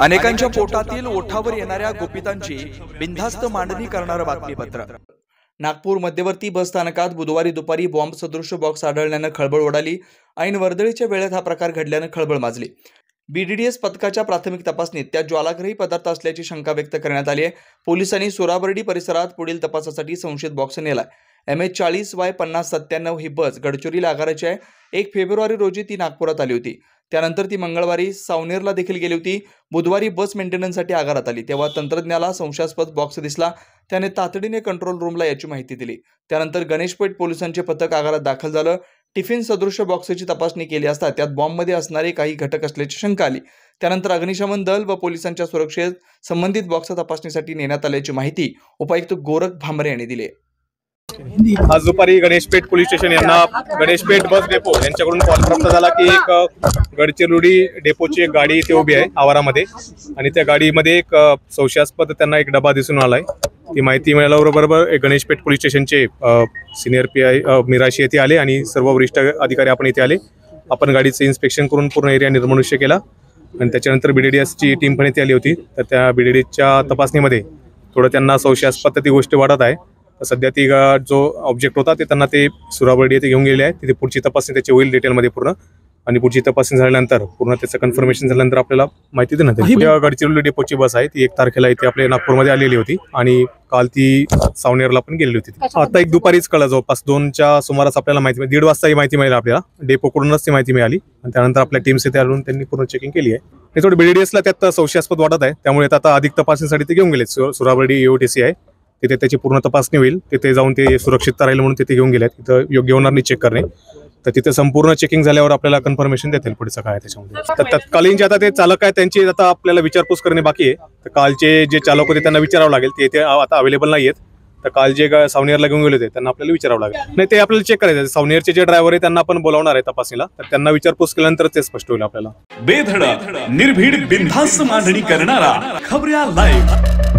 अनेकांच्या पोटातील ओठावर येणाऱ्या गुपितांची बिनधास्त मांडणी करणारं बातमीपत्र। नागपूर मध्यवर्ती बस स्थानकात बुधवारी दुपारी बॉम्ब सदृश बॉक्स आढळल्यानं खळबळ उडाली। ऐन वर्दळीच्या वेळेत हा प्रकार घडल्यानं खळबळ माजली। बीडीडीएस पथकाच्या प्राथमिक तपासणीत त्यात ज्वालाग्रही पदार्थ असल्याची शंका व्यक्त करण्यात आली आहे। पोलिसांनी सुराबर्डी परिसरात पुढील तपासासाठी संशयित बॉक्स नेलाय। MH40Y5097 ही बस गडचिरोलीला आगाराची आहे। 1 फेब्रुवारी रोजी ती नागपुरात आली होती। त्यानंतर ती मंगळवारी सावनेरला देखील गेली होती। बुधवारी बस मेंटेनन्ससाठी आगारात आली तेव्हा तंत्रज्ञाला संशयास्पद बॉक्स दिसला। त्याने तातडीने कंट्रोल रूमला याची माहिती दिली। त्यानंतर गणेशपेठ पोलिसांचे पथक आगारात दाखल झालं। टिफिन सदृश बॉक्सची तपासणी केली असता त्यात बॉम्बमध्ये असणारे काही घटक असल्याची शंका आली। त्यानंतर अग्निशमन दल व पोलिसांच्या सुरक्षेत संबंधित बॉक्स तपासणीसाठी नेण्यात आल्याची माहिती उपायुक्त गोरख भांबरे यांनी दिली। आज दुपारी गणेशपेठ पोलीस स्टेशन यांना गणेशपेठ बस डेपो यांच्याकडून कॉल प्राप्त झाला की एक गडचिरोली डेपोची एक गाडी इथे उभी आहे आवारामध्ये आणि त्या गाडीमध्ये एक संशयास्पद त्यांना एक डबा दिसून आलाय। ती माहिती मिळाल्याबरोबर गणेशपेठ पोलीस स्टेशनचे सिनियर PI मिराशी येथे आले आणि सर्व वरिष्ठ अधिकारी आपण इथे आले। आपण गाडीचे इन्स्पेक्शन करून पूर्ण एरिया निर्मनुष्य केला आणि त्याच्यानंतर BDDSची टीम पण इथे आली होती। तर त्या BDDSच्या तपासणीमध्ये थोडं त्यांना संशयास्पद ती गोष्ट वाटत आहे। सध्या ती जो ऑब्जेक्ट होता ते त्यांना ते सुराबर्डी येथे घेऊन गेले आहे। तिथे पुढची तपासणी त्याची होईल डिटेलमध्ये पूर्ण आणि पुढची तपासणी झाल्यानंतर पूर्ण त्याचं कन्फर्मेशन झाल्यानंतर आपल्याला माहिती देण्यात येईल। गडचिरोली डेपोची बस आहे ती 1 तारखेला इथे आपल्या नागपूरमध्ये आलेली होती आणि काल ती सावनेरला पण गेलेली होती। आता एक दुपारीच कळलं जवळपास 2च्या सुमारास आपल्याला माहिती 1:30 वाजता ही माहिती मिळाली आपल्याला डेपोकडूनच ती माहिती मिळाली आणि त्यानंतर आपल्या टीम्स इथे आढळून त्यांनी पूर्ण चेकिंग केली आहे। हे थोडं BDDSला त्यात संशयास्पद वाटत आहे त्यामुळे आता अधिक तपासणीसाठी ते घेऊन गेले। सुराबर्डी EOTC आहे तिथे त्याची पूर्ण तपासणी होईल। तिथे जाऊन ते सुरक्षितता राहील म्हणून तिथे घेऊन गेलेत। तिथं योग्य होणार नाही चेक करणे तर तिथे संपूर्ण चेकिंग झाल्यावर आपल्याला कन्फर्मेशन देतील पुढचं काय त्याच्यामध्ये। तर तत्कालीन जे आता ते चालक आहे त्यांची आता आपल्याला विचारपूस करणे बाकी आहे। तर कालचे जे चालक होते त्यांना विचारावं लागेल ते इथे आता अवेलेबल नाही आहेत। तर काल जे सावनेरला घेऊन गेले होते त्यांना आपल्याला विचारावं लागेल। नाही ते आपल्याला चेक करायचं सावनेरचे जे ड्रायव्हर आहे त्यांना आपण बोलावणार आहे तपासणीला तर त्यांना विचारपूस केल्यानंतर ते स्पष्ट होईल आपल्याला। बेधडक निर्भीड बिनधास्त मांडणी करणारा खबऱ्या लाईव्ह।